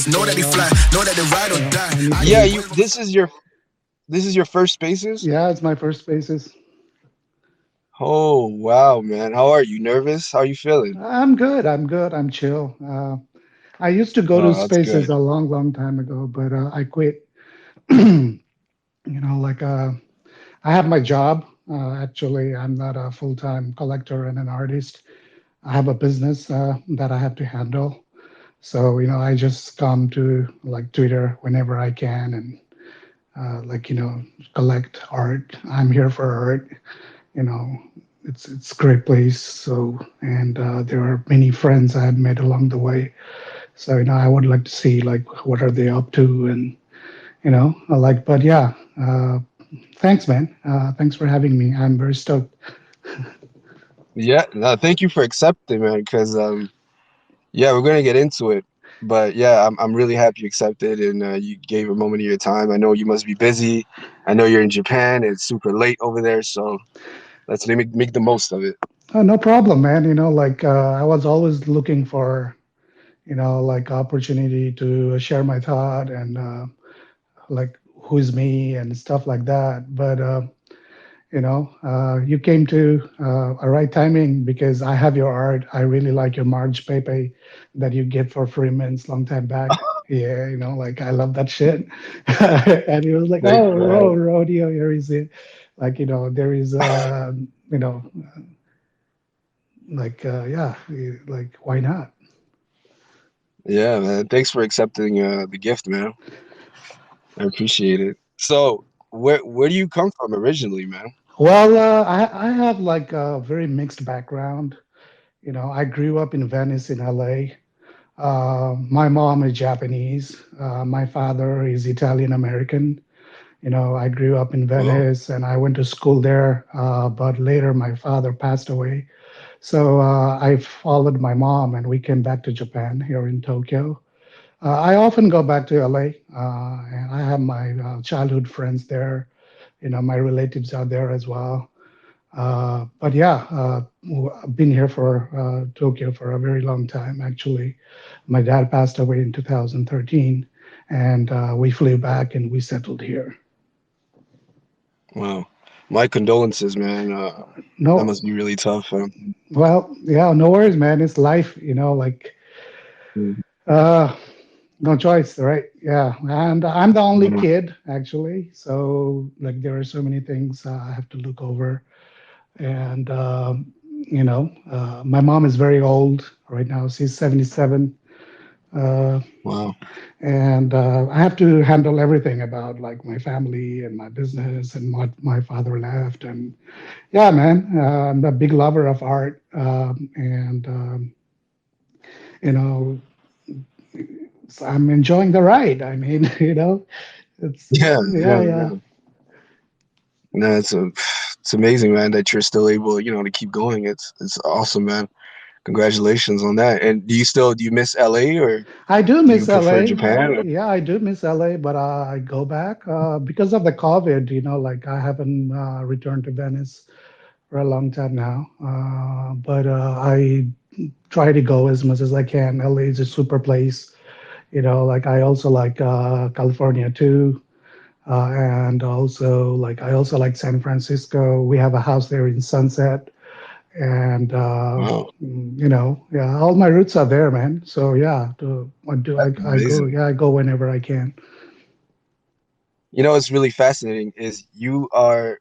So I need Yeah, to. you. This is your first spaces. Yeah, it's my first spaces. Oh wow, man. How are you? Nervous? How you feeling? I'm good. I'm good. I'm chill. I used to go to Oh, that's spaces good. a long, long time ago, but I quit. Like I have my job. Actually, I'm not a full-time collector and an artist. I have a business that I have to handle. So, I just come to like Twitter whenever I can and collect art. I'm here for art. You know, it's a great place. So, and there are many friends I have met along the way. So, I would like to see like what are they up to and but yeah. Thanks, man. Thanks for having me. I'm very stoked. Yeah. No, thank you for accepting, man. Because yeah, we're gonna get into it. But yeah, I'm really happy you accepted and you gave a moment of your time. I know you must be busy. I know you're in Japan. It's super late over there, so let's make the most of it. No problem, man. I was always looking for, like opportunity to share my thought and like who's me and stuff like that. But you came to a right timing because I have your art. I really like your Marge Pepe that you get for Freeman's long time back. Yeah, like I love that shit. And he was like, Thank "Oh, you, man. rodeo, here is it." Like there is, you know, yeah, like why not? Yeah, man. Thanks for accepting the gift, man. I appreciate it. So, where do you come from originally, man? Well, I have like a very mixed background. I grew up in Venice in LA. My mom is Japanese. My father is Italian American. I grew up in Whoa. Venice and I went to school there. But later my father passed away. So I followed my mom and we came back to Japan here in Tokyo. I often go back to LA and I have my childhood friends there. My relatives are there as well. But yeah, I've been here for Tokyo for a very long time, actually. My dad passed away in 2013, and we flew back and we settled here. Wow. My condolences, man. That No, must be really tough. well, yeah, no worries, man. It's life, Mm. uh, no choice, right? Yeah, and I'm the only Yeah. kid, actually. So, like, there are so many things I have to look over. And, my mom is very old right now. She's 77. Uh, Wow. and I have to handle everything about like my family and my business and what my father left. And yeah, man, I'm a big lover of art, and you know, so I'm enjoying the ride. I mean, it's Yeah, yeah, yeah, yeah. yeah. No, it's amazing, man, that you're still able, to keep going. It's awesome, man. Congratulations on that. And do you miss LA or I do do you miss prefer LA. Japan? Yeah, I do miss LA, but I go back because of the COVID. Like I haven't returned to Venice for a long time now. But I try to go as much as I can. LA is a super place. Like I also like California too. And also like I also like San Francisco. We have a house there in Sunset. And Wow, yeah, all my roots are there, man. So yeah, that's I go, amazing. yeah, I go whenever I can. What's really fascinating is you are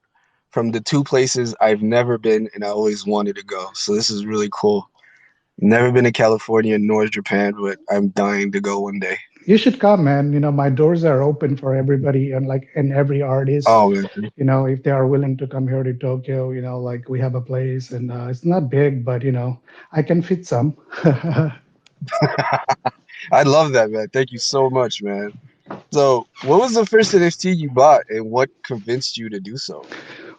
from the two places I've never been and I always wanted to go. So this is really cool. Never been to California nor Japan, but I'm dying to go one day. You should come, man. My doors are open for everybody and every artist. Oh man. If they are willing to come here to Tokyo, like we have a place and it's not big, but I can fit some. I love that, man. Thank you so much, man. So, what was the first NFT you bought and what convinced you to do so?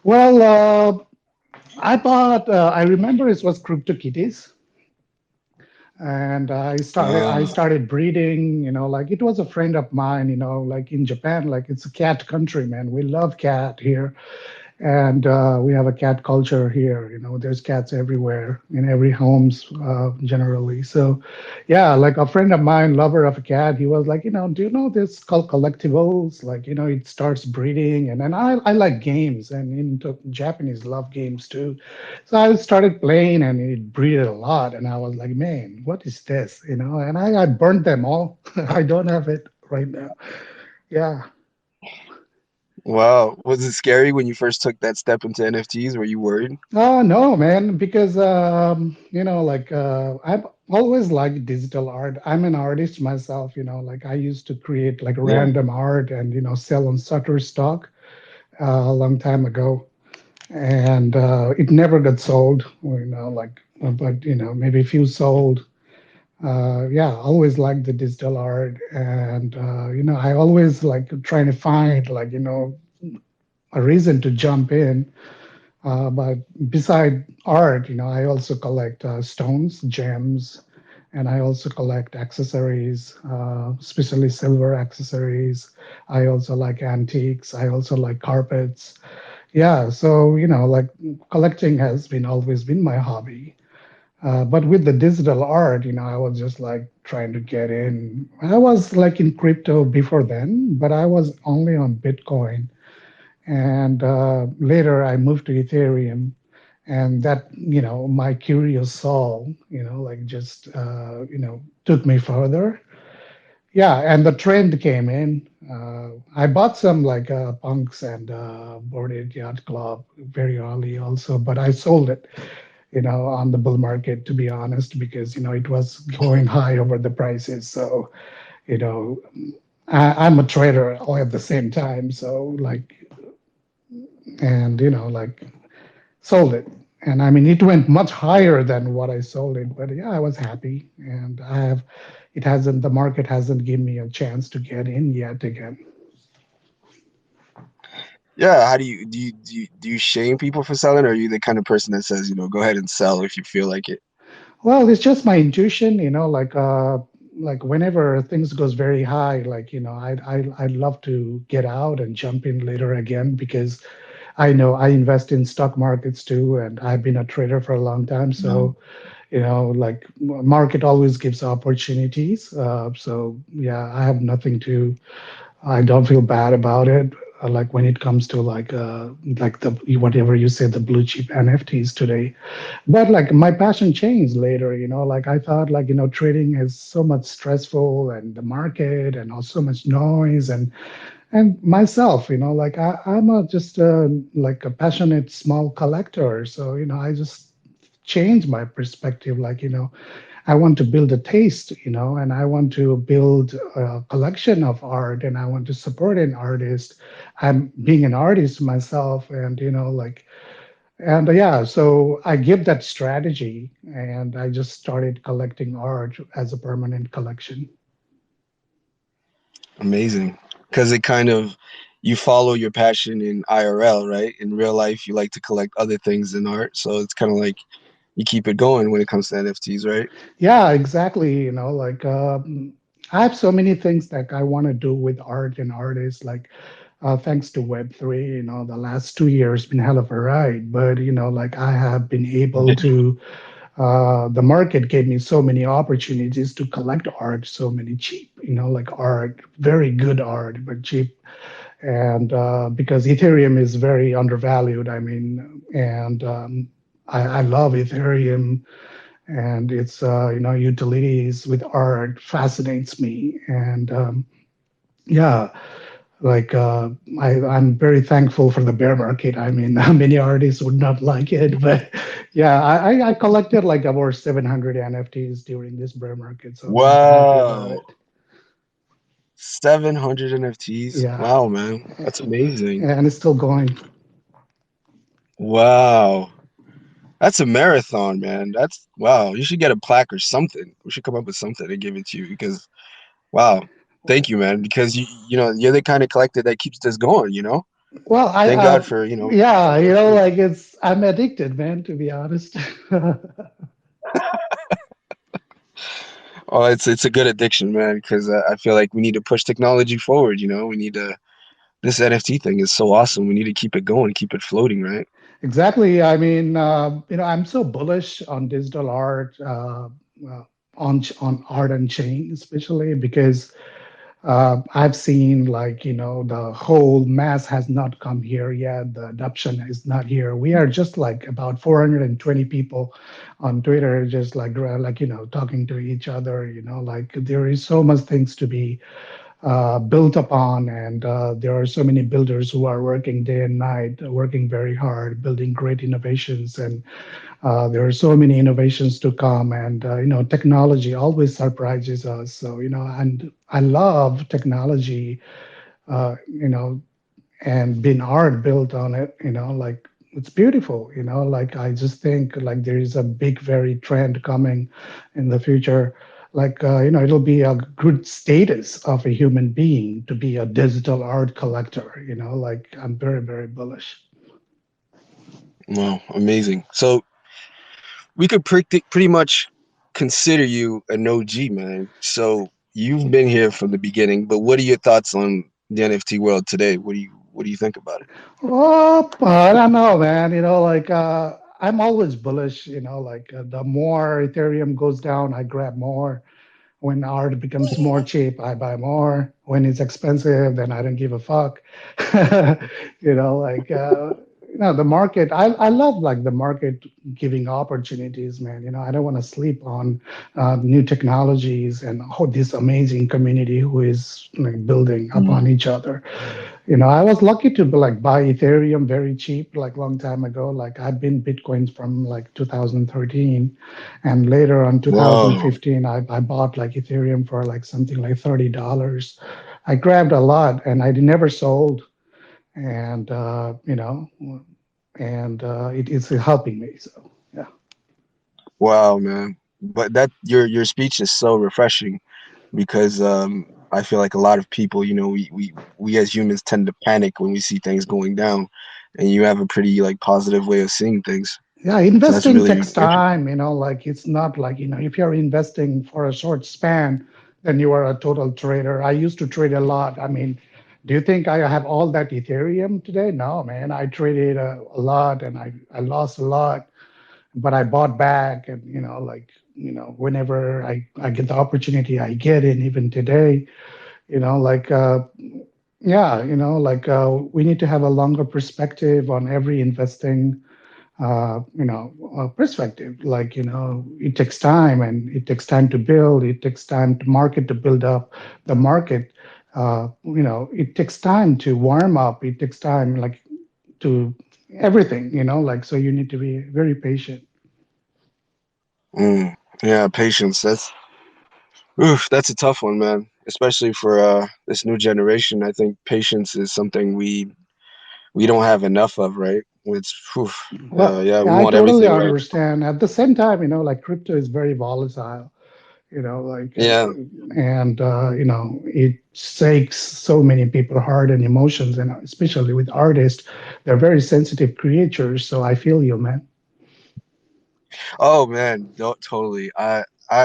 Well, I bought. I remember it was CryptoKitties, and I Uh, started breeding. Like it was a friend of mine. Like in Japan, like it's a cat country, man. We love cat here. And we have a cat culture here. There's cats everywhere in every homes generally. So, yeah, like a friend of mine, lover of a cat, he was like, do you know this called collectibles? Like, it starts breeding, and then I like games, and Japanese love games too. So I started playing, and it breeded a lot, and I was like, man, what is this? And I burned them all. I don't have it right now. Yeah. Wow. Was it scary when you first took that step into NFTs? Were you worried? Oh no, man, because like I've always liked digital art. I'm an artist myself, like I used to create like Yeah. random art and sell on Shutterstock a long time ago, and it never got sold. Like but maybe a few sold. Yeah, I always liked the digital art, and I always like trying to find like a reason to jump in. But beside art, I also collect stones, gems, and I also collect accessories, especially silver accessories. I also like antiques. I also like carpets. Yeah, so like collecting has been always been my hobby. But with the digital art, I was just like trying to get in. I was like in crypto before then, but I was only on Bitcoin. And later I moved to Ethereum, and that my curious soul like just took me further. Yeah, and the trend came in. I bought some like punks and boarded yacht club very early also, but I sold it on the bull market, to be honest, because it was going high over the prices. So you know I'm a trader all at the same time, so like, and like sold it. And I mean, it went much higher than what I sold it, but yeah, I was happy. And the market hasn't given me a chance to get in yet again. Yeah. How do you shame people for selling, or are you the kind of person that says, go ahead and sell if you feel like it? Well, it's just my intuition, like whenever things goes very high, like, I'd love to get out and jump in later again because I know I invest in stock markets too, and I've been a trader for a long time. No. So like market always gives opportunities. So yeah, I don't feel bad about it. Like when it comes to like the whatever you say, the blue chip NFTs today. But like my passion changed later. Like I thought like trading is so much stressful, and the market and also so much noise, and myself, like I'm just like a passionate small collector. So I just changed my perspective. Like I want to build a taste, and I want to build a collection of art, and I want to support an artist. I'm being an artist myself, and like, and yeah, so I give that strategy, and I just started collecting art as a permanent collection. Amazing. Because it kind of, you follow your passion in IRL, right? In real life, you like to collect other things than art. So it's kind of like you keep it going when it comes to NFTs, right? Yeah, exactly. Like I have so many things that I want to do with art and artists. Like thanks to Web3, the last 2 years been hell of a ride. But like I have been able to. The market gave me so many opportunities to collect art, so many cheap, like art, very good art, but cheap. And because Ethereum is very undervalued, I mean, and I love Ethereum, and its utilities with art fascinates me. And yeah, like I'm very thankful for the bear market. I mean, many artists would not like it, but yeah, I collected like about 700 NFTs during this bear market, so I'm very happy about Wow. it. 700 NFTs. Yeah, Wow, man. That's amazing. and it's still going. Wow. That's a marathon, man. That's wow. You should get a plaque or something. We should come up with something and give it to you because wow. Thank you, man. Because you're the kind of collector that keeps this going. Well, Thank God for, yeah, for like I'm addicted, man, to be honest. oh, it's a good addiction, man, because I feel like we need to push technology forward. We need to this NFT thing is so awesome. We need to keep it going, keep it floating, right? Exactly. I mean, I'm so bullish on digital art, on art and chain, especially because I've seen like, the whole mass has not come here yet. The adoption is not here. We are just like about 420 people on Twitter, just like, talking to each other, like there is so much things to be built upon. And there are so many builders who are working day and night, working very hard, building great innovations. And there are so many innovations to come. And, technology always surprises us. So, and I love technology, and being art built on it, like it's beautiful, like I just think like there is a big, very trend coming in the future. Like, it'll be a good status of a human being to be a digital art collector, like I'm very, very bullish. Wow, amazing. So we could pretty much consider you an OG, man. So you've been here from the beginning, but what are your thoughts on the NFT world today? What do you think about it? Oh, I don't know, man. Like I'm always bullish. Like the more Ethereum goes down, I grab more. When art becomes more cheap, I buy more. When it's expensive, then I don't give a fuck. Like the market. I love like the market giving opportunities, man. I don't want to sleep on new technologies and this amazing community who is like building upon each other. I was lucky to like buy Ethereum very cheap, like long time ago. Like I've been Bitcoins from like 2013, and later on Whoa. 2015, I bought like Ethereum for like something like $30. I grabbed a lot, and I never sold, and it is helping me. So yeah. Wow, man. But that your speech is so refreshing because I feel like a lot of people, we as humans tend to panic when we see things going down, and you have a pretty like positive way of seeing things. Yeah, So that's investing really takes interesting. time, like it's not like, if you're investing for a short span, then you are a total trader. I used to trade a lot. I mean, do you think I have all that Ethereum today? No, man. I traded a lot and I lost a lot, but I bought back and, like, whenever I get the opportunity, I get in even today, like, yeah, like we need to have a longer perspective on every investing perspective. Like, it takes time and it takes time to build. It takes time to market to build up the market. It takes time to warm up. It takes time, like, to everything, like, so you need to be very patient. Mm, yeah, patience. That's a tough one, man. Especially for this new generation. I think patience is something we don't have enough of, right? It's Well, yeah, we yeah, I want totally everything right. understand. At the same time, like crypto is very volatile, like, Yeah. and it shakes so many people heart and emotions, and especially with artists, they're very sensitive creatures. So I feel you, man. Oh man, no, totally.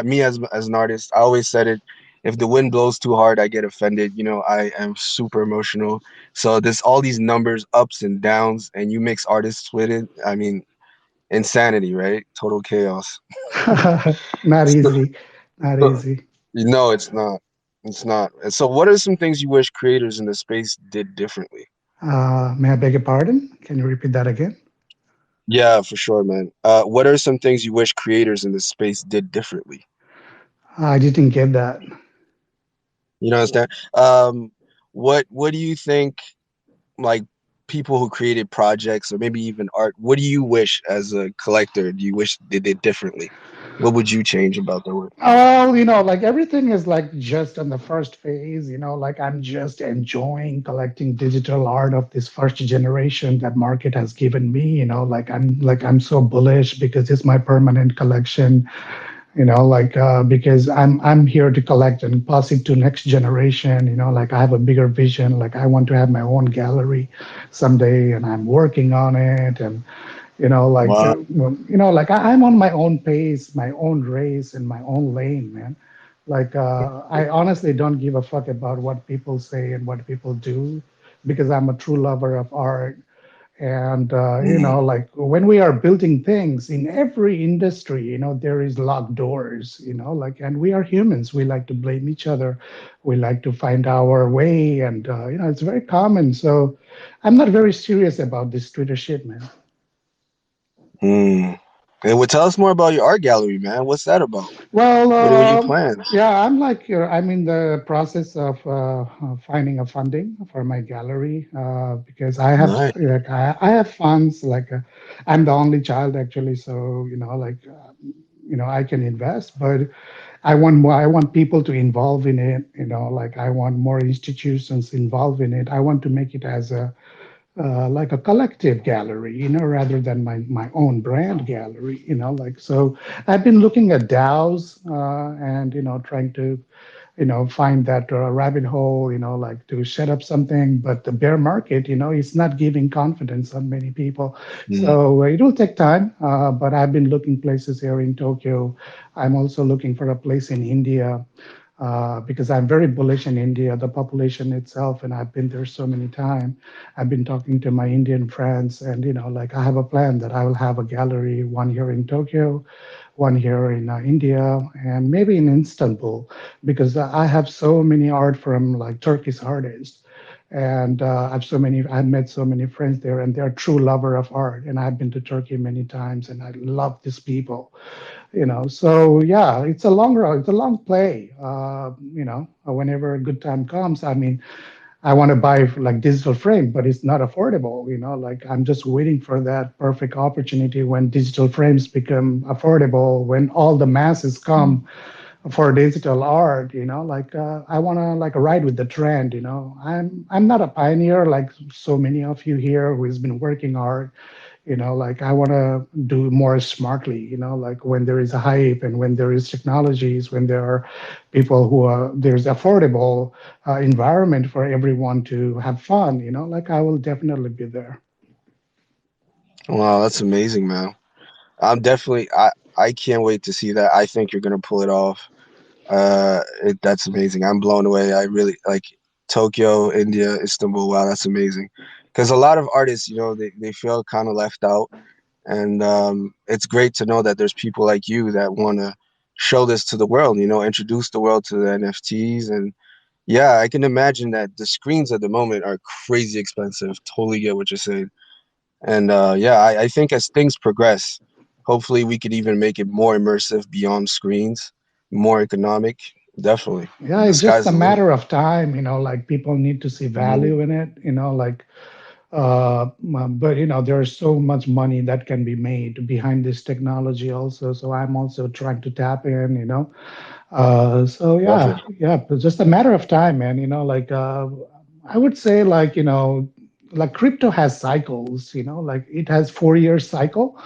Me as an artist, I always said it. If the wind blows too hard, I get offended. I am super emotional. So there's all these numbers, ups and downs, and you mix artists with it. I mean, insanity, right? Total chaos. Not easy, not easy. No, it's not. It's not. And so, what are some things you wish creators in the space did differently? May I beg your pardon? Can you repeat that again? Yeah, for sure, man. What are some things you wish creators in the space did differently? I didn't get that. You know, understand? What do you think, like people who created projects or maybe even art, what do you wish as a collector? Do you wish they did differently? What would you change about their work? Oh, like everything is like just on the first phase, like I'm just enjoying collecting digital art of this first generation that market has given me, like I'm so bullish because it's my permanent collection, like because I'm here to collect and pass it to next generation, like I have a bigger vision, like I want to have my own gallery someday and I'm working on it. And like Wow. well, like I'm on my own pace, my own race, and my own lane, man. Like I honestly don't give a fuck about what people say and what people do. because I'm a true lover of art. And Mm, like when we are building things in every industry, there is locked doors, like, and we are humans. We like to blame each other. We like to find our way, and it's very common. So I'm not very serious about this Twitter shit, man. mm. Hey, well, tell us more about your art gallery, man. What's that about? Well, What are your plans? yeah, I'm in the process of finding a funding for my gallery because Nice. I have funds. Like I'm the only child actually, so like I can invest, but I want more. I want people to involve in it. Like I want more institutions involved in it. I want to make it as a like a collective gallery, rather than my own brand gallery, like so. I've been looking at DAOs and trying to find that rabbit hole, like to set up something. But the bear market, is not giving confidence on many people. Mm, So it will take time. But I've been looking places here in Tokyo. I'm also looking for a place in India because I'm very bullish in India, the population itself, and I've been there so many times. I've been talking to my Indian friends, and like I have a plan that I will have a gallery, one here in Tokyo, one here in India, and maybe in Istanbul, because I have so many art from like Turkish artists. And I've met so many friends there, and they're true lover of art. And I've been to Turkey many times, and I love these people. So yeah, it's a long road, it's a long play. Whenever a good time comes, I mean, I want to buy like digital frame, but it's not affordable. Like I'm just waiting for that perfect opportunity when digital frames become affordable, when all the masses come for digital art. Like I want to like ride with the trend. I'm not a pioneer like so many of you here who has been working hard. Like I want to do more smartly. Like when there is a hype and when there is technologies, when there are people who are there's affordable environment for everyone to have fun. Like I will definitely be there. wow, that's amazing, man. I'm definitely. I can't wait to see that. I think you're gonna pull it off. That's amazing. I'm blown away. I really like Tokyo, India, Istanbul. Wow, that's amazing. Because a lot of artists, they feel kind of left out, and it's great to know that there's people like you that want to show this to the world. Introduce the world to the NFTs, and yeah, I can imagine that the screens at the moment are crazy expensive. Totally get what you're saying. And yeah, I think as things progress, hopefully we could even make it more immersive beyond screens, more economic. Definitely. Yeah, The it's just sky's a the limit. matter of time. Like people need to see value Mm, in it. Like but there's so much money that can be made behind this technology also. So I'm also trying to tap in. So yeah, definitely. yeah, but just a matter of time, man. Like I would say, like like crypto has cycles. Like it has 4 year cycle.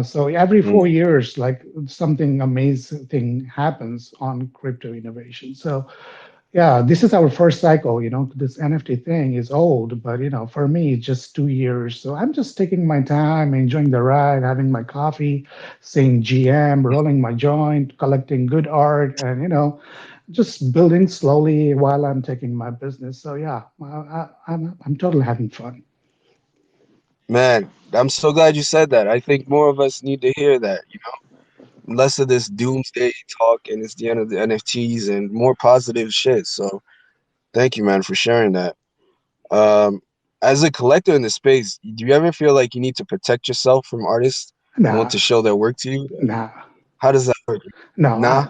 So every four Mm. years, like something amazing thing happens on crypto innovation. So yeah, this is our first cycle. This NFT thing is old, but for me, it's just 2 years. So I'm just taking my time, enjoying the ride, having my coffee, saying GM, rolling my joint, collecting good art, and just building slowly while I'm taking my business. So yeah, I'm totally having fun. Man, I'm so glad you said that. I think more of us need to hear that, less of this doomsday talk and it's the end of the NFTs and more positive shit. So thank you, man, for sharing that. Um, as a collector in the space, do you ever feel like you need to protect yourself from artists who want Nah, to show their work to you? nah. How does that work? No, Nah?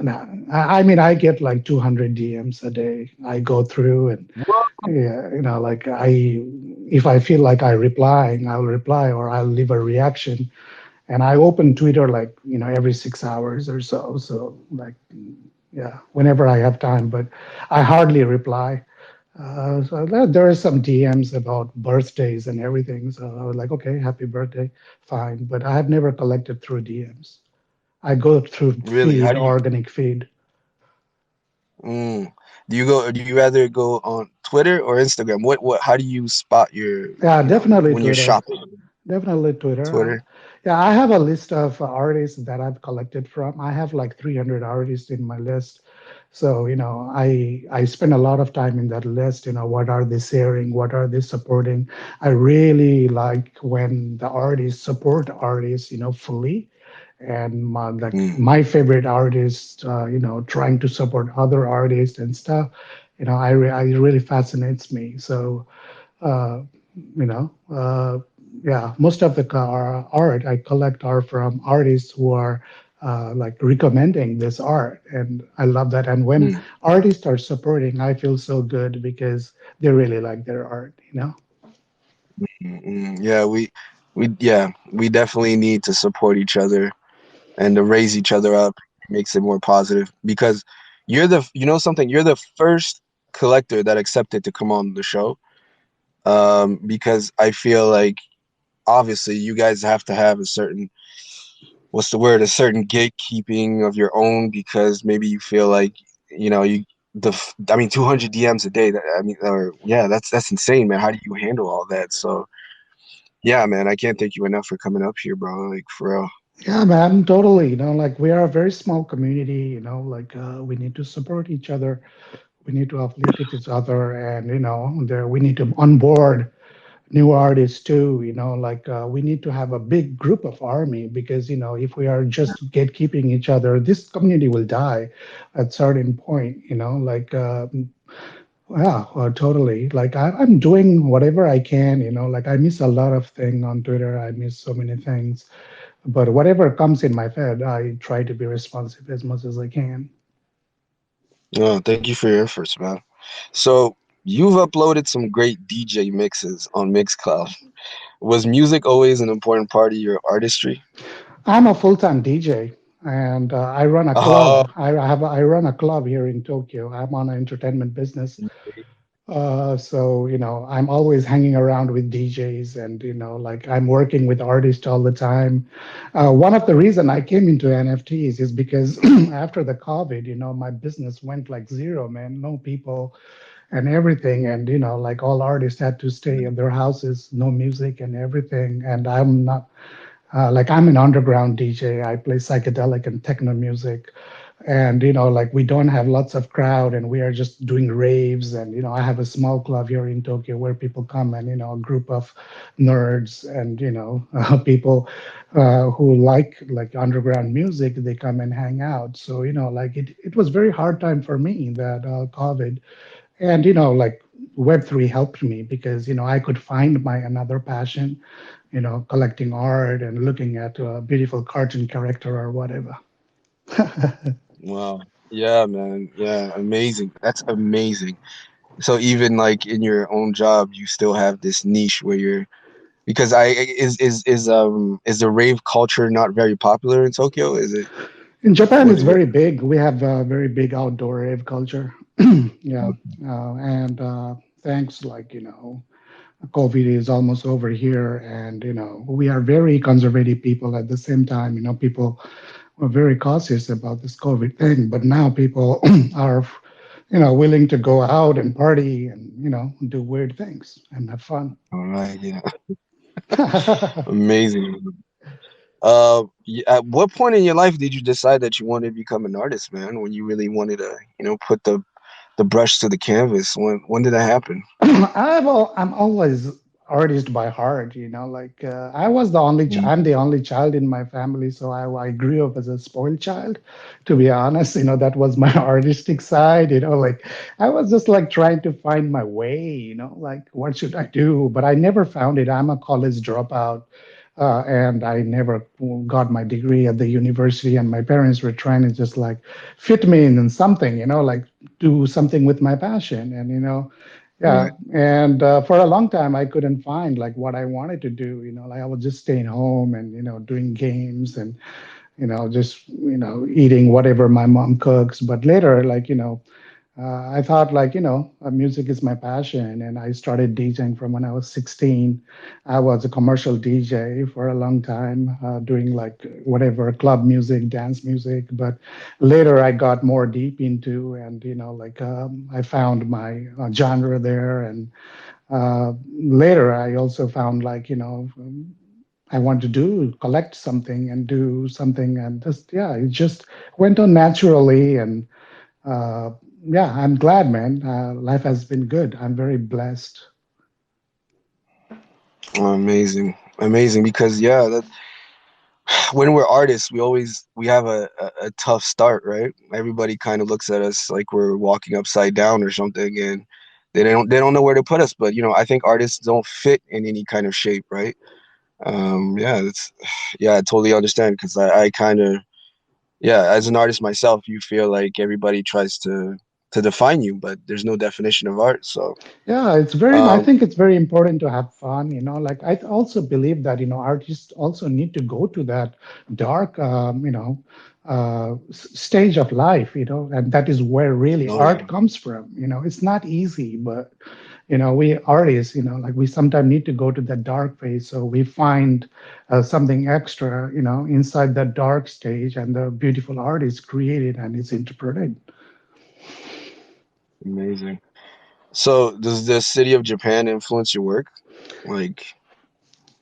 I mean, I get like 200 DMs a day. I go through and What? yeah, like if I feel like I replying, I'll reply or I'll leave a reaction. And I open Twitter like, every 6 hours or so. So like, yeah, whenever I have time, but I hardly reply. So there are some DMs about birthdays and everything. So I was like, okay, happy birthday, fine. But I have never collected through DMs. I go through Really? How feed, do you organic feed. mm, do you rather go on Twitter or Instagram? How do you spot your, Yeah, definitely when you're Twitter. shopping? Definitely Twitter. Twitter? Yeah, I have a list of artists that I've collected from. I have like 300 artists in my list. So, I spend a lot of time in that list. What are they sharing? What are they supporting? I really like when the artists support artists, fully. And Mm, my favorite artists, trying to support other artists and stuff, I really fascinates me. So, uh, you know, uh, yeah, most of the art I collect are from artists who are like recommending this art, and I love that. And when mm, artists are supporting, I feel so good because they really like their art. yeah, we definitely need to support each other and to raise each other up. Makes it more positive because you know something, you're the first collector that accepted to come on the show. Because I feel like obviously you guys have to have a certain, what's the word, a certain gatekeeping of your own because maybe you feel like, you I mean 200 DMs a day, that I mean, or yeah, that's insane, man. How do you handle all that? So yeah, man, I can't thank you enough for coming up here, bro, like for real. Yeah, man, totally. Like we are a very small community. Like we need to support each other. We need to uplift each other, and there we need to onboard new artists too. Like we need to have a big group of army because if we are just gatekeeping each other, this community will die at certain point. Like yeah, totally. Like I'm doing whatever I can. Like I miss a lot of things on Twitter. I miss so many things, but whatever comes in my head, I try to be responsive as much as I can. Oh, thank you for your efforts, man. So you've uploaded some great DJ mixes on Mixcloud. Was music always an important part of your artistry? I'm a full-time DJ, and I run a Oh, club. I run a club here in Tokyo. I'm on an entertainment business. So I'm always hanging around with DJs, and like I'm working with artists all the time. One of the reason I came into NFTs is because after the COVID, my business went like zero, man. No people and everything, and like all artists had to stay in their houses, no music and everything. And I'm not like I'm an underground DJ. I play psychedelic and techno music, and like we don't have lots of crowd, and we are just doing raves. And I have a small club here in Tokyo where people come, and a group of nerds and people who like underground music. They come and hang out. So like it was very hard time for me that COVID, and like Web3 helped me because I could find my another passion, collecting art and looking at a beautiful cartoon character or whatever. wow. Yeah, man. Yeah, amazing. That's amazing. So even like in your own job, you still have this niche where you're because I is the rave culture not very popular in Tokyo? Is it In Japan, what it's what very big. We have a very big outdoor rave culture. Yeah, and thanks, like COVID is almost over here, and we are very conservative people. At the same time, people were very cautious about this COVID thing, but now people are, willing to go out and party and do weird things and have fun. all right, yeah. I Amazing. At what point in your life did you decide that you wanted to become an artist, man? When you really wanted to, put the brush to the canvas? When did that happen? I'm always artist by heart. Like I was the only Mm, I'm the only child in my family, so I grew up as a spoiled child. To be honest, that was my artistic side. Like I was just like trying to find my way. Like what should I do? But I never found it. I'm a college dropout. And I never got my degree at the university, and my parents were trying to just like fit me in something, like do something with my passion. And yeah, right. and for a long time I couldn't find like what I wanted to do. Like I was just staying home and doing games and just eating whatever my mom cooks. But later, like I thought like music is my passion, and I started DJing from when I was 16. I was a commercial DJ for a long time, doing like whatever club music, dance music. But later I got more deep into, and like I found my genre there. And later I also found like I want to do collect something and do something, and just yeah, it just went on naturally. And uh, yeah, I'm glad, man. Life has been good. I'm very blessed. Oh, amazing, amazing. Because yeah, that when we're artists, we have a tough start, right? Everybody kind of looks at us like we're walking upside down or something, and they don't know where to put us. But I think artists don't fit in any kind of shape, right? Yeah, that's yeah, I totally understand because I kind of yeah, as an artist myself, you feel like everybody tries to define you, but there's no definition of art. So, Yeah, it's very, I um, think it's very important to have fun, like I also believe that, artists also need to go to that dark, stage of life, and that is where really oh yeah, art comes from. It's not easy, but, we artists, like we sometimes need to go to that dark phase. So we find something extra, inside that dark stage, and the beautiful art is created and it's interpreted. amazing. So, does the city of Japan influence your work? Like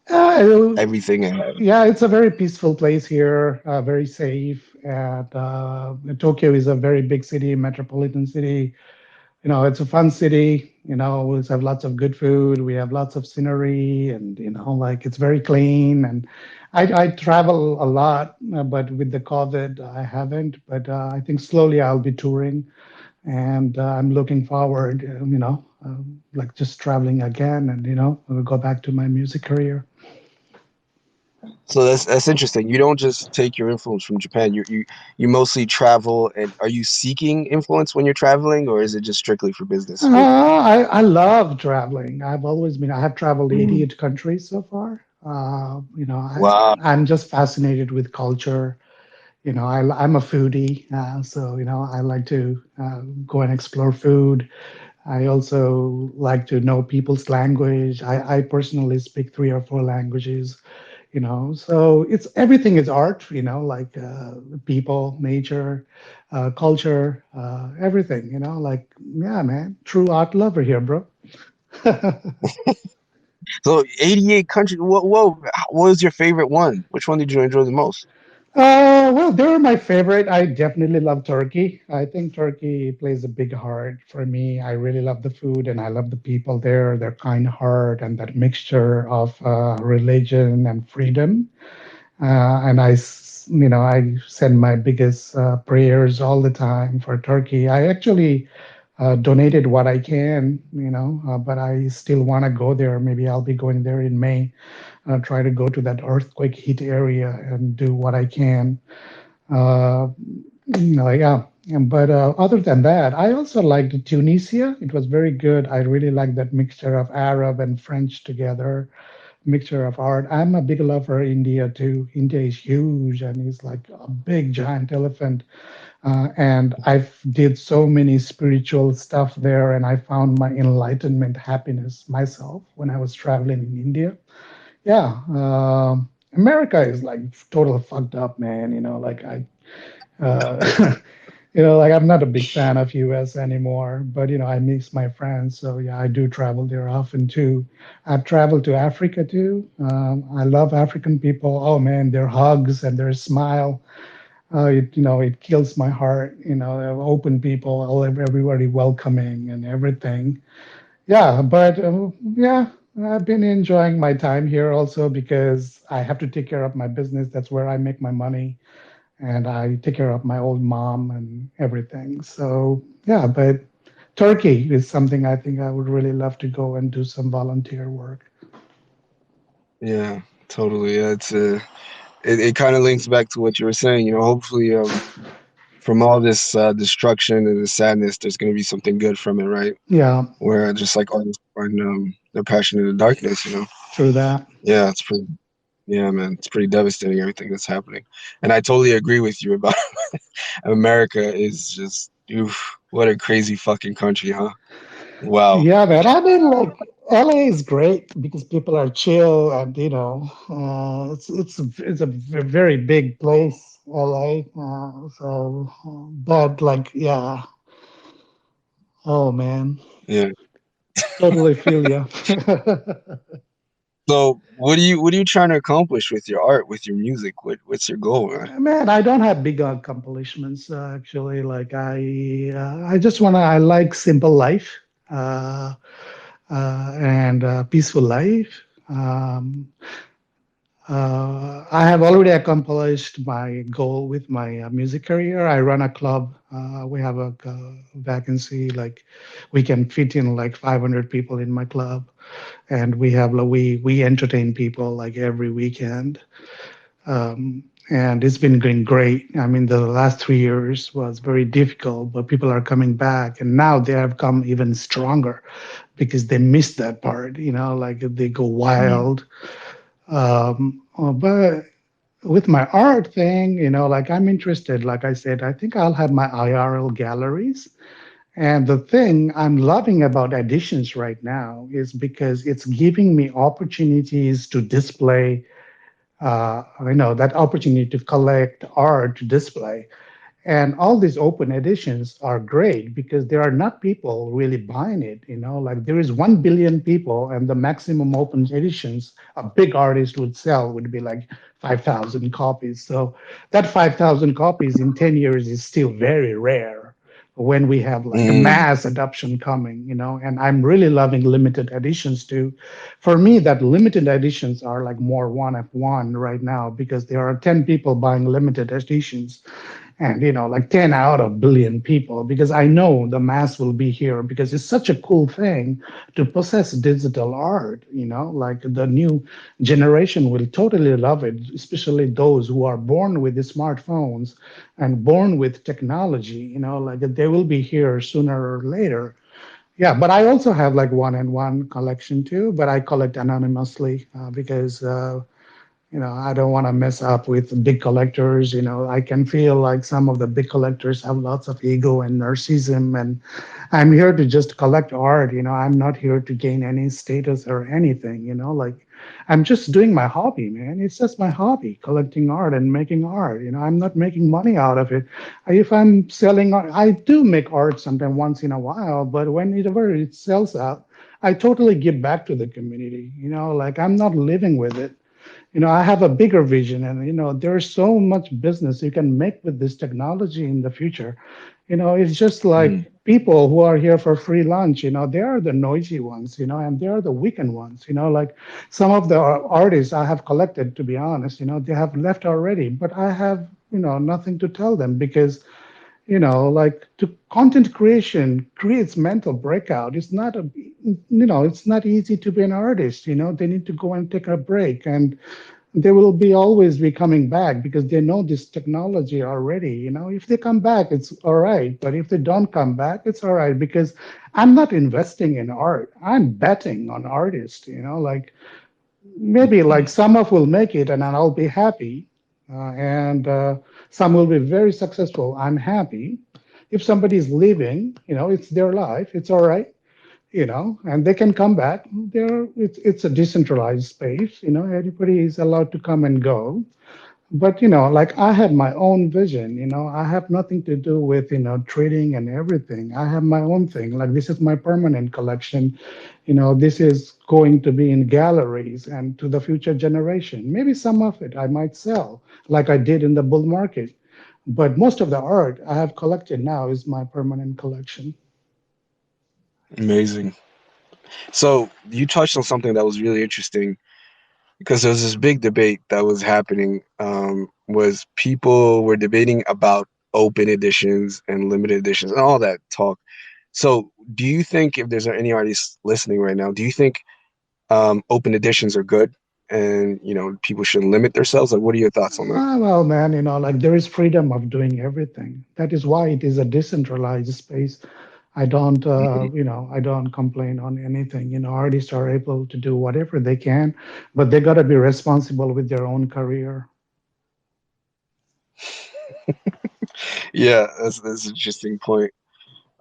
Uh, everything? Yeah, it's a very peaceful place here, very safe. And Tokyo is a very big city, metropolitan city. It's a fun city. We have lots of good food. We have lots of scenery, and like it's very clean. And I travel a lot, but with the COVID, I haven't. But I think slowly I'll be touring, and I'm looking forward. Like just traveling again, and I'll go back to my music career. So that's interesting. You don't just take your influence from Japan. You mostly travel, and are you seeking influence when you're traveling, or is it just strictly for business for you? I love traveling. I have traveled Mm. 88 countries so far. Wow. I'm just fascinated with culture. I'm a foodie, so, I like to go and explore food. I also like to know people's language. I personally speak three or four languages, so it's everything is art, like people, nature, culture, everything, like, yeah, man, true art lover here, bro. So 88 countries. What was your favorite one? Which one did you enjoy the most? Well, they're my favorite. I definitely love Turkey. I think Turkey plays a big heart for me. I really love the food and I love the people there, their kind heart and that mixture of religion and freedom. And I send my biggest prayers all the time for Turkey. I actually donated what I can, but I still want to go there. Maybe I'll be going there in May. Try to go to that earthquake hit area and do what I can. Uh, yeah. But other than that, I also liked Tunisia. It was very good. I really like that mixture of Arab and French together, mixture of art. I'm a big lover of India too. India is huge and it's like a big giant elephant. And I've did so many spiritual stuff there, and I found my enlightenment, happiness myself when I was traveling in India. Yeah, America is like total fucked up, man. Like uh, like I'm not a big fan of US anymore, but I miss my friends. So yeah, I do travel there often too. I've traveled to Africa too. I love African people. Oh man, their hugs and their smile. It kills my heart. Open people, everybody welcoming and everything. Yeah, but yeah, I've been enjoying my time here also because I have to take care of my business. That's where I make my money, and I take care of my old mom and everything. So yeah, but Turkey is something I think I would really love to go and do some volunteer work. Yeah, totally. Yeah, it kind of links back to what you were saying. Hopefully, from all this destruction and the sadness, there's gonna be something good from it, right? Yeah, Where just like artists find their passion in the darkness. true that. Yeah, it's pretty. Yeah, man, it's pretty devastating everything that's happening, and I totally agree with you about America is just oof, what a crazy fucking country, huh? Wow. Yeah, man. I mean, like LA is great because people are chill, and it's a very big place, LA. But like, yeah. Oh man, Yeah. totally feel you. So what are you trying to accomplish with your art, with your music? What's your goal, man? Man, I don't have big accomplishments actually. Like I just wanna. I like simple life uh, and peaceful life. I have already accomplished my goal with my music career. I run a club. We have a vacancy. Like we can fit in like 500 people in my club, and we entertain people like every weekend. And it's been going great. I mean, the last 3 years was very difficult, but people are coming back, and now they have come even stronger because they missed that part. Like they go Mm, wild. But with my art thing, like I'm interested. Like I said, I think I'll have my IRL galleries. And the thing I'm loving about editions right now is because it's giving me opportunities to display that opportunity to collect art to display. And all these open editions are great because there are not people really buying it. Like there is 1 billion people, and the maximum open editions a big artist would sell would be like 5,000 copies. So that 5,000 copies in 10 years is still very rare when we have like a mm, mass adoption coming, and I'm really loving limited editions too. For me, that limited editions are like more one of one right now because there are 10 people buying limited editions and like 10 out of billion people because I know the mass will be here because it's such a cool thing to possess digital art. Like the new generation will totally love it, especially those who are born with the smartphones and born with technology. Like they will be here sooner or later. Yeah, but I also have like one and one collection too, but I collect anonymously because I don't want to mess up with big collectors. I can feel like some of the big collectors have lots of ego and narcissism, and I'm here to just collect art. I'm not here to gain any status or anything. Like I'm just doing my hobby, man. It's just my hobby, collecting art and making art. I'm not making money out of it. If I'm selling art, I do make art sometime once in a while, but whenever it sells out, I totally give back to the community. Like I'm not living with it. I have a bigger vision, and there's so much business you can make with this technology in the future. It's just like mm. people who are here for free lunch. They are the noisy ones. And they are the weekend ones. Like some of the artists I have collected, to be honest, they have left already, but I have nothing to tell them because like to content creation creates mental breakout. It's not it's not easy to be an artist. They need to go and take a break, and they will be always be coming back because they know this technology already. If they come back, it's all right, but if they don't come back, it's all right because I'm not investing in art. I'm betting on artists. Like maybe like some of will make it and I'll be happy, and some will be very successful. I'm happy. If somebody's leaving, it's their life. It's all right. And they can come back. It's a decentralized space. Everybody is allowed to come and go. But like I have my own vision. I have nothing to do with trading and everything. I have my own thing. Like this is my permanent collection. This is going to be in galleries and to the future generation. Maybe some of it I might sell, like I did in the bull market. But most of the art I have collected now is my permanent collection. Amazing. So you touched on something that was really interesting because there was this big debate that was happening. Was people were debating about open editions and limited editions and all that talk. So do you think if there's any artists listening right now, do you think open editions are good and people should limit themselves? Like, what are your thoughts on that? Well, man, like there is freedom of doing everything. That is why it is a decentralized space. Mhm. I don't complain on anything. Artists are able to do whatever they can, but they got to be responsible with their own career. Yeah, that's an interesting point.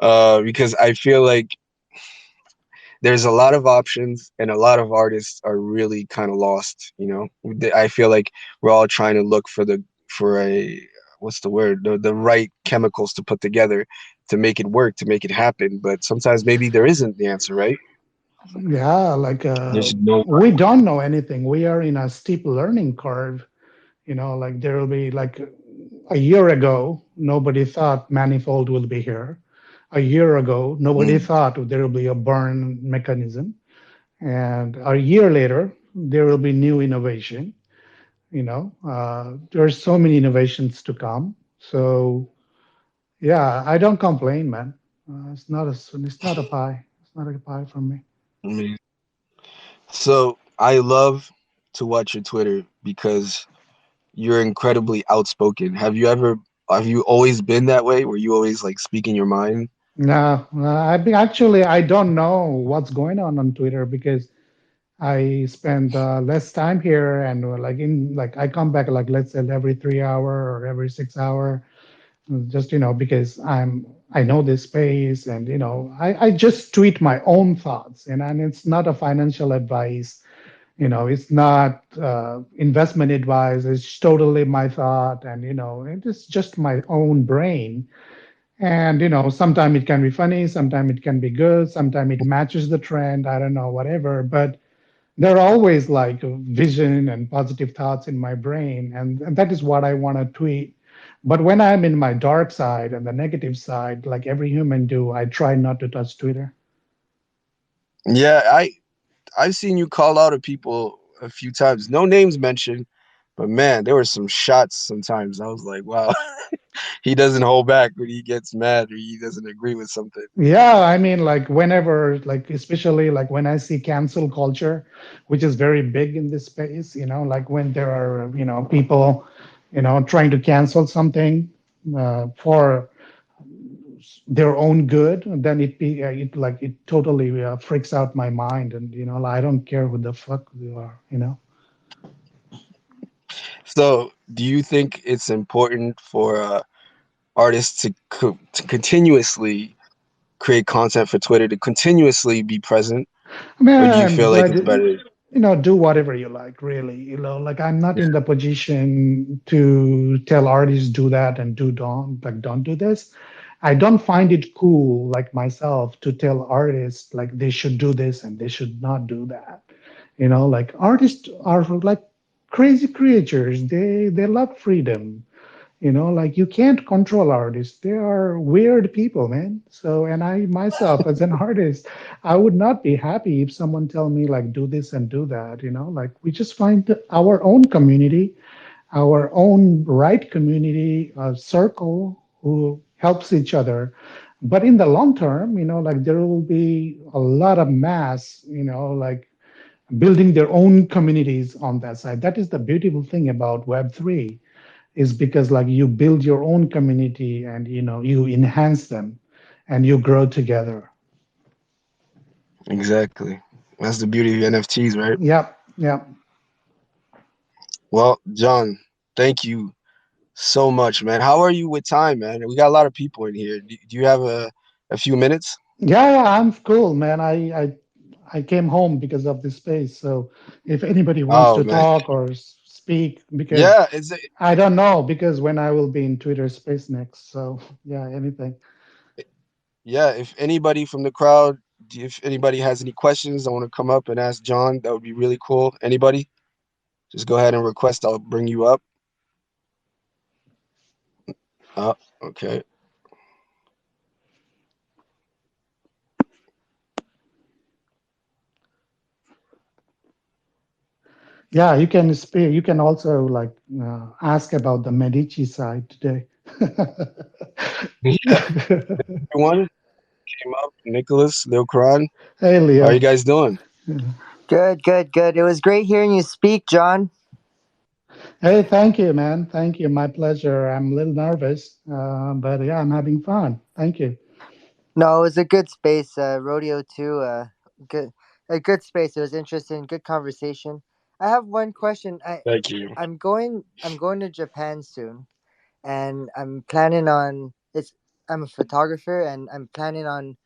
Because I feel like there's a lot of options and a lot of artists are really kind of lost, I feel like we're all trying to look for a what's the word, the right chemicals to put together to make it work, to make it happen, but sometimes maybe there isn't the answer, right? Yeah, like They should know. we don't know anything. We are in a steep learning curve. Like there will be like a year ago, nobody thought manifold will be here. A year ago, nobody Mm, thought there will be a burn mechanism. And a year later, there will be new innovation. There's so many innovations to come. So yeah, I don't complain, man. It's not a pie. It's not a pie for me. I mean, so I love to watch your Twitter because you're incredibly outspoken. Have you always been that way? Were you always like speaking your mind? No, actually I don't know what's going on Twitter because I spend less time here, and like I come back like let's say every 3 hour or every 6 hour, just because I know this space, and I just tweet my own thoughts, and it's not a financial advice. It's not investment advice. It's totally my thought, and it is just my own brain. And sometimes it can be funny, sometimes it can be good, sometimes it matches the trend. I don't know, whatever. But there are always like vision and positive thoughts in my brain, and that is what I want to tweet. But when I'm in my dark side and the negative side, like every human do, I try not to touch Twitter. Yeah, I've seen you call out at people a few times. No names mentioned, but man, there were some shots sometimes. I was like, wow, he doesn't hold back when he gets mad or he doesn't agree with something. Yeah, I mean, like whenever, like especially like when I see cancel culture, which is very big in this space, like when there are, people, trying to cancel something for their own good, then it totally freaks out my mind, and I don't care who the fuck you are. So, do you think it's important for artists to continuously create content for Twitter, to continuously be present, or do you Man, feel like but it's better? do whatever you like, really. Like I'm not in the position to tell artists do that and don't do this. I don't find it cool, like myself, to tell artists like they should do this and they should not do that. Like artists are like crazy creatures. They love freedom. Like you can't control artists. They are weird people, man. So, and I myself, as an artist, I would not be happy if someone tell me like do this and do that. Like we just find our own community, our own right community circle who helps each other. But in the long term, like there will be a lot of mass, like building their own communities on that side. That is the beautiful thing about Web3 is because like you build your own community and you enhance them and you grow together. Exactly. That's the beauty of NFTs, right? Yep, yep. Well, John, thank you so much, man. How are you with time, man? We got a lot of people in here. Do you have a few minutes? Yeah, I'm cool, man. I came home because of this space. So if anybody wants Oh to man, talk or speak, because yeah. Is it? I don't know, because when I will be in Twitter space next. So yeah, anything. Yeah. If anybody from the crowd, if anybody has any questions, I want to come up and ask John. That would be really cool. Anybody, just go ahead and request. I'll bring you up. Oh, okay. Yeah, you can speak. You can also like ask about the Medici side today. Yeah. Everyone came up. Nicholas, Lil Karan. Hey, How are you Leo. guys doing? Good, good, good. It was great hearing you speak, John. Hey, thank you, man. Thank you. My pleasure. I'm a little nervous, but yeah, I'm having fun. Thank you. No, it was a good space. Rodeo too. Good, a good space. It was interesting. Good conversation. I have one question. Thank you. I'm going to Japan soon, and I'm planning on. It's. I'm a photographer, and I'm planning on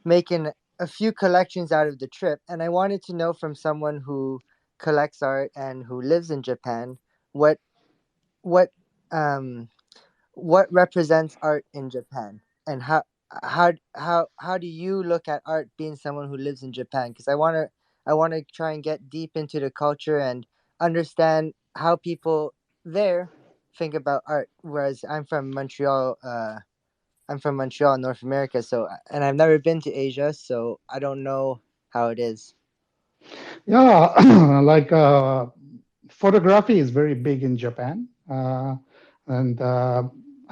making a few collections out of the trip. And I wanted to know from someone who collects art and who lives in Japan, what what um what represents art in Japan, and how do you look at art being someone who lives in Japan? Because I want to try and get deep into the culture and understand how people there think about art. Whereas I'm from Montreal, North America. So and I've never been to Asia, so I don't know how it is. Yeah, like photography is very big in Japan, and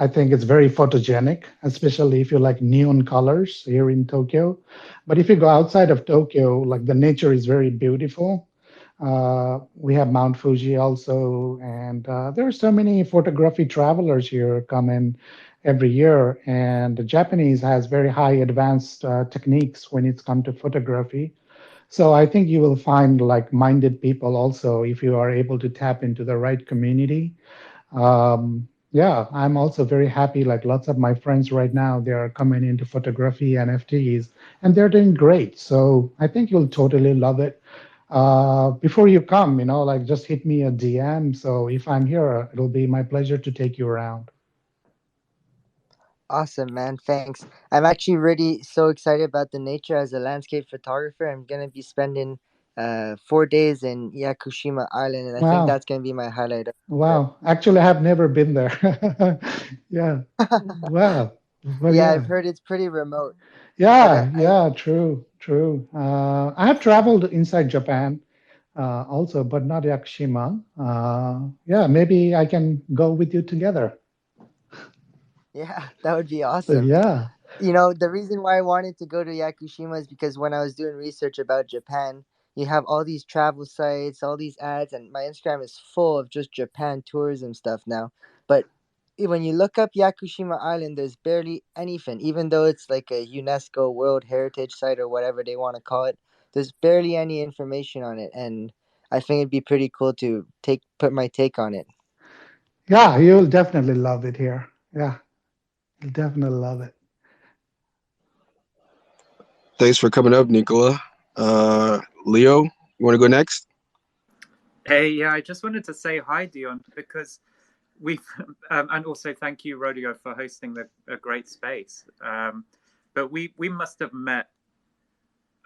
I think it's very photogenic, especially if you like neon colors here in Tokyo. But if you go outside of Tokyo, like the nature is very beautiful. We have Mount Fuji also, and there are so many photography travelers here coming every year. And the Japanese has very high advanced techniques when it's come to photography. So I think you will find like-minded people also if you are able to tap into the right community. Yeah, I'm also very happy. Like lots of my friends right now, they are coming into photography and FTEs, and they're doing great. So I think you'll totally love it. Before you come, like just hit me a DM. So if I'm here, it'll be my pleasure to take you around. Awesome, man. Thanks. I'm actually really so excited about the nature as a landscape photographer. I'm gonna be spending 4 days in Yakushima Island, and I think Wow. that's gonna be my highlight of the trip. Wow. Actually, I have never been there. Yeah. Wow. Well, Yeah, I've yeah. heard it's pretty remote, but Yeah, yeah, true, true. I have traveled inside Japan also, but not Yakushima. Yeah, maybe I can go with you together. yeah, that would be So awesome. yeah, The reason why I wanted to go to Yakushima is because when I was doing research about Japan, you have all these travel sites, all these ads, and my Instagram is full of just Japan tourism stuff now. But when you look up Yakushima Island, there's barely anything, even though it's like a UNESCO World Heritage Site or whatever they want to call it. There's barely any information on it, and I think it'd be pretty cool to take put my take on it. yeah, you'll definitely love it here. Yeah, you'll definitely love it. Thanks for coming up, Nicola. Leo, you want to go next? Hey, yeah, I just wanted to say hi, Dion, because we've, and also thank you, Rodeo, for hosting a great space. But we must have met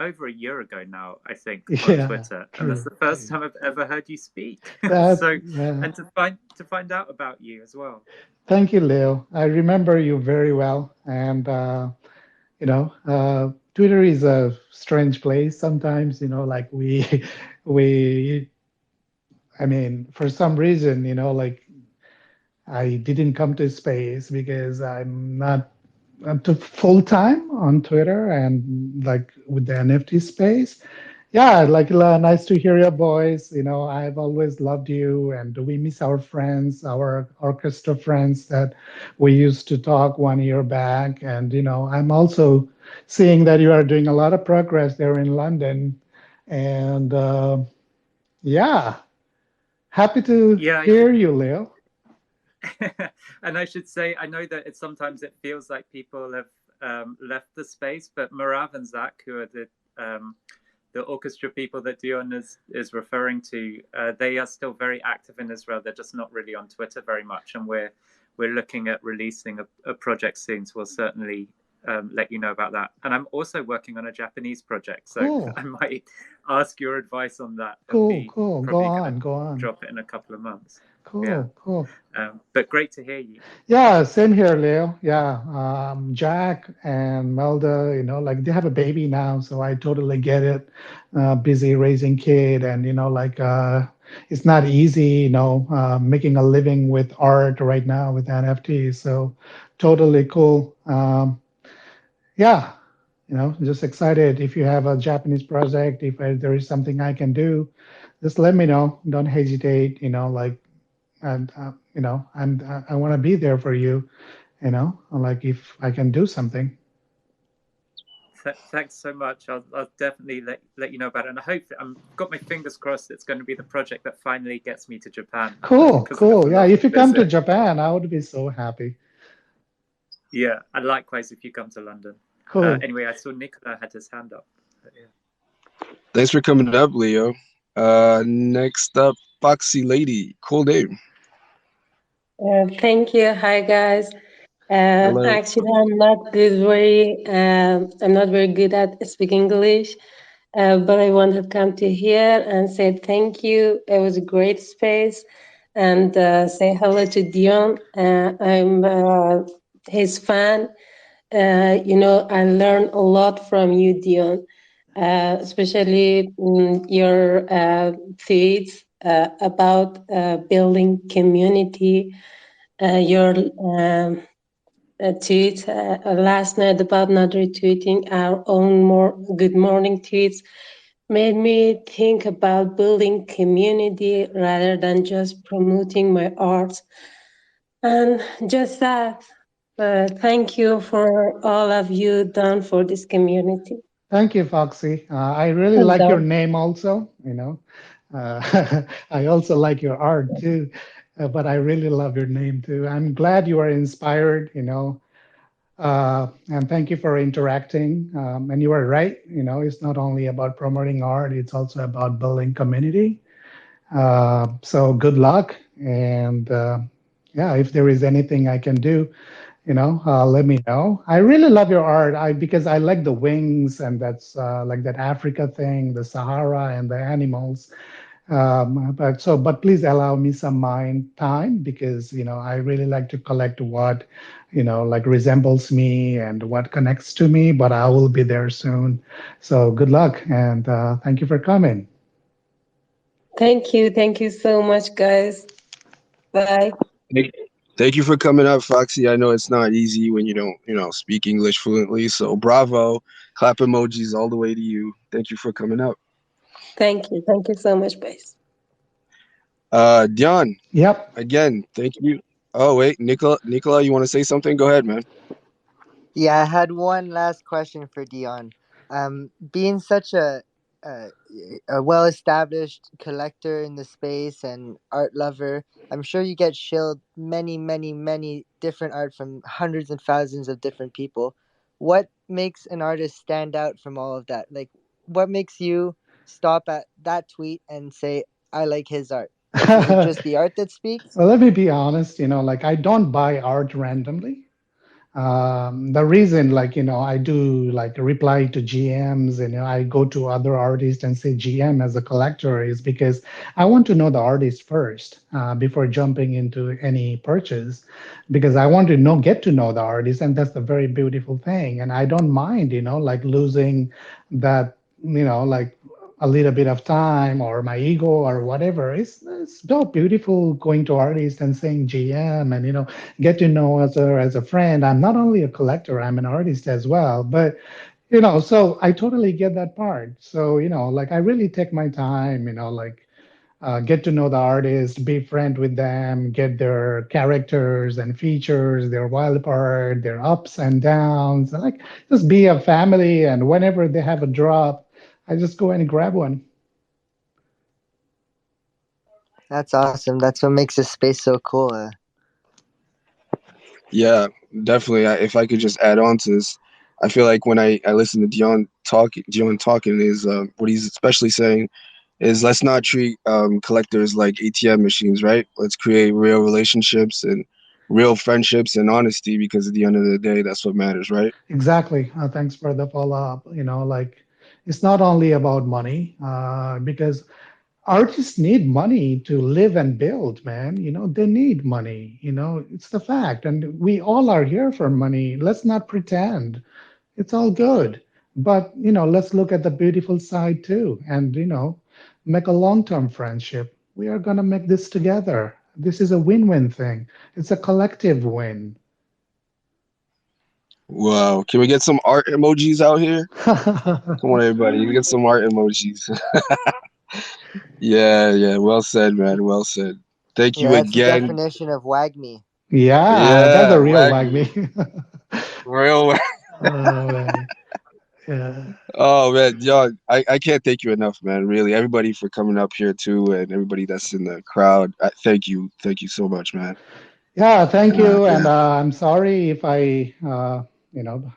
over a year ago now, I think, on Yeah, Twitter, and that's true, the first true. time I've ever heard you speak. That, So, yeah. and to find out about you as well. Thank you, Leo. I remember you very well, and Twitter is a strange place sometimes. Like we I mean, for some reason, like I didn't come to space because I'm not up to full time on Twitter and like with the NFT space. Yeah, like nice to hear your voice. I've always loved you, and we miss our friends, our orchestra friends that we used to talk 1 year back. And I'm also seeing that you are doing a lot of progress there in London, and yeah, happy to Yeah, I hear should. you, Leo. And I should say, I know that sometimes it feels like people have left the space, but Marav and Zach, who are the orchestra people that Dion is referring to, they are still very active in Israel. They're just not really on Twitter very much, and we're looking at releasing a project soon. So we'll certainly let you know about that. And I'm also working on a Japanese project, so Cool, I might ask your advice on that and cool, be cool. Go probably going to on, go on. drop it in a couple of months. Yeah. Cool, cool. But great to hear you. Yeah, same here, Leo. Yeah, Jack and Melda, like they have a baby now, so I totally get it. Busy raising kid, and like it's not easy, making a living with art right now with NFTs. So totally cool. Yeah, just excited. If you have a Japanese project, if there is something I can do, just let me know. Don't hesitate. Like and I want to be there for you. Like if I can do something. Thanks so much. I'll definitely let you know about it. And I hope I've got my fingers crossed it's going to be the project that finally gets me to Japan Cool, because I cool. would Yeah, love if to you come to visit. Japan, I would be so happy. Yeah, and likewise if you come to London. Cool. Anyway, I saw Nicola had his hand up. But yeah. Thanks for coming up, Leo. Next up, Foxy Lady. Cool name. Thank you. Hi, guys. Hello. Actually, I'm not very good at speaking English, but I want to come to here and say thank you. It was a great space, and say hello to Dion. I'm his fan. I learned a lot from you, Dion, especially your tweets about building community. Your tweet last night about not retweeting our own more good morning tweets made me think about building community rather than just promoting my art. And just that, thank you for all of you done for this community. Thank you, Foxy. I really I'm like your done. name also, I also like your art too, but I really love your name too. I'm glad you are inspired, and thank you for interacting. And you are right, it's not only about promoting art, it's also about building community. So good luck. And yeah, if there is anything I can do, let me know. I really love your art. Because I like the wings and that's like that Africa thing, the Sahara and the animals. But please allow me some mind time because I really like to collect what like resembles me and what connects to me. But I will be there soon. So good luck and thank you for coming. Thank you. Thank you so much, guys. Bye. Thank thank you for coming up, Foxy. I know it's not easy when you don't, speak English fluently. So bravo. Clap emojis all the way to you. Thank you for coming up. Thank you. Thank you so much, guys. Dion, Yep. again, thank you. Oh wait, Nicola, you want to say something? Go ahead, man. Yeah, I had one last question for Dion. Being such a, a well-established collector in the space and art lover, I'm sure you get shilled many, many, many different art from hundreds and thousands of different people. What makes an artist stand out from all of that? Like, what makes you stop at that tweet and say, "I like his art"? Is it just the art that speaks? Well, let me be honest, like I don't buy art randomly. The reason, like, I do like reply to GMs and I go to other artists and say GM as a collector is because I want to know the artist first before jumping into any purchase because I want to get to know the artist. And that's the very beautiful thing. And I don't mind, like losing that, like a little bit of time or my ego or whatever. It's so beautiful going to artists and saying GM and get to know as a friend. I'm not only a collector, I'm an artist as well. But so I totally get that part. So like I really take my time, like get to know the artist, be friend with them, get their characters and features, their wild part, their ups and downs, like just be a family. And whenever they have a drop, I just go and grab one. That's awesome. That's what makes this space so cool. Yeah, definitely. If I could just add on to this, I feel like when I listen to Dion talking is what he's especially saying is let's not treat collectors like ATM machines, right? Let's create real relationships and real friendships and honesty because at the end of the day, that's what matters, right? Exactly. Thanks for the follow up. Like it's not only about money, because artists need money to live and build, man. They need money. It's the fact. And we all are here for money. Let's not pretend. It's all good. But, let's look at the beautiful side too and, make a long term friendship. We are going to make this together. This is a win win thing, it's a collective win. Wow. Can we get some art emojis out here? Come on, everybody. Get some art emojis. Yeah, yeah. Well said, man. Well said. Thank Yeah, you that's the again. definition of wag me. Yeah, that's Yeah, a real wag wag me. me. Real. Oh, man. Yeah. Oh man, yo, I can't thank you enough, man. Really, everybody for coming up here too, and everybody that's in the crowd. Thank you so much, man. Yeah, thank you. And Yeah, I'm sorry if I, you know,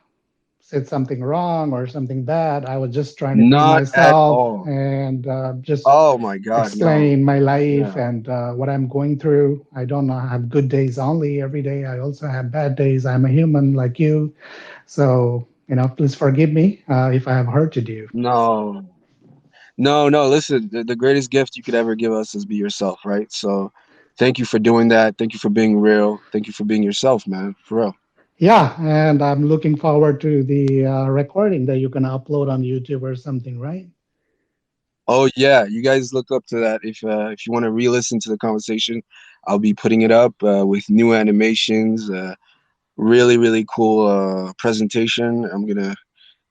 said something wrong or something bad. I was just trying to be not at myself. all. And and just Oh my God, no. explain my life Yeah. and what I'm going through. I don't have good days only every day. I also have bad days. I'm a human like you. So, please forgive me if I have hurted you. No. No, no, listen, the greatest gift you could ever give us is be yourself, right? So thank you for doing that. Thank you for being real. Thank you for being yourself, man. For real. Yeah, and I'm looking forward to the recording that you're going to upload on YouTube or something, right? Oh yeah, you guys look up to that. If you want to re-listen to the conversation, I'll be putting it up with new animations, really really cool presentation. I'm gonna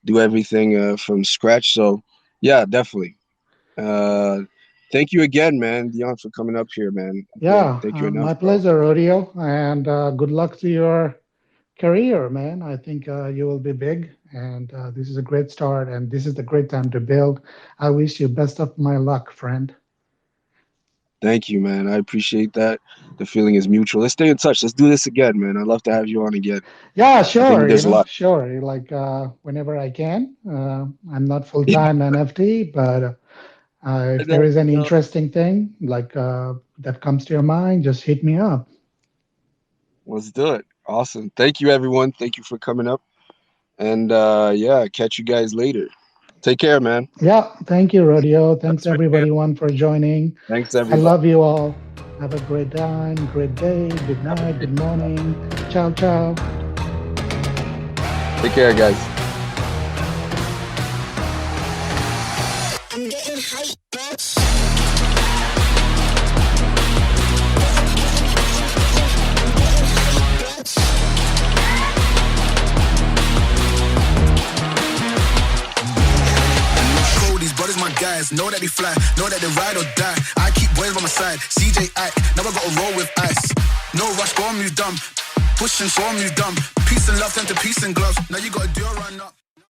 do everything from scratch. So yeah, definitely. Uh, Thank you again, man, Dion, for coming up here, man. I can't Yeah, thank you enough, my bro. pleasure, Rodeo, and good luck to your career, man. I think you will be big, and this is a great start, and this is the great time to build. I wish you best of my luck, friend. Thank you, man. I appreciate that. The feeling is mutual. Let's stay in touch. Let's do this again, man. I'd love to have you on again. Yeah, I think sure, there's a lot. sure. Like whenever I can. I'm not full-time NFT, but if there No, is any no. interesting thing like that comes to your mind, just hit me up. Let's do it. Awesome. Thank you, everyone. Thank you for coming up. And yeah, catch you guys later. Take care, man. Yeah, thank you, Rodeo. Thanks That's right. everybody one for joining. Thanks, I everybody. love you all. Have a great time, great day, good night, good morning. Ciao, ciao. Take care, guys. These brothers, my guys, know that they fly, know that they ride or die. I keep boys by my side, CJ Ike, now I gotta roll with ice. No rush, go on, move dumb. Pushing, so on, move dumb. Peace and love, turn to peace and gloves. Now you gotta do a run up.